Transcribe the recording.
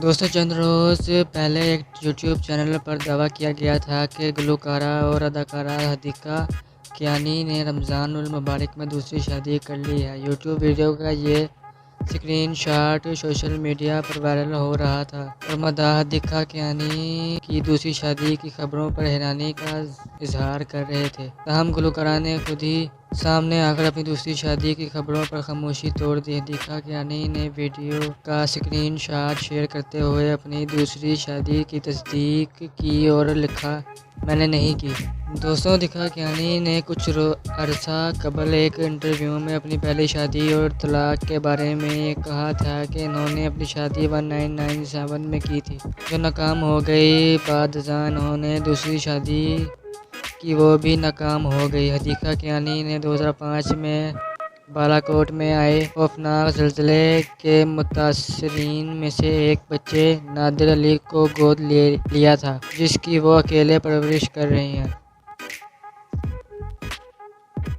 دوستوں چند روز پہلے ایک یوٹیوب چینل پر دعویٰ کیا گیا تھا کہ گلوکارہ اور اداکارہ حدیقہ کیانی نے رمضان المبارک میں دوسری شادی کر لی ہے۔ یوٹیوب ویڈیو کا یہ اسکرین شاٹ سوشل میڈیا پر وائرل ہو رہا تھا اور مداح حدیقہ کیانی کی دوسری شادی کی خبروں پر حیرانی کا اظہار کر رہے تھے۔ تاہم گلوکارہ نے خود ہی سامنے آ کر اپنی دوسری شادی کی خبروں پر خاموشی توڑ دی۔ حدیقہ کیانی نے ویڈیو کا اسکرین شاٹ شیئر کرتے ہوئے اپنی دوسری شادی کی تصدیق کی اور لکھا، "میں نے نہیں کی"۔ دوستوں، حدیقہ کیانی نے کچھ عرصہ قبل ایک انٹرویو میں اپنی پہلی شادی اور طلاق کے بارے میں کہا تھا کہ انہوں نے اپنی شادی 1997 میں کی تھی، جو ناکام ہو گئی۔ بعد ازاں انہوں نے دوسری شادی کی، وہ بھی ناکام ہو گئی۔ حدیقہ کیانی نے 2005 میں بالاکوٹ میں آئے خوفناک زلزلے کے متاثرین میں سے ایک بچے نادر علی کو گود لیا تھا، جس کی وہ اکیلے پرورش کر رہی ہیں۔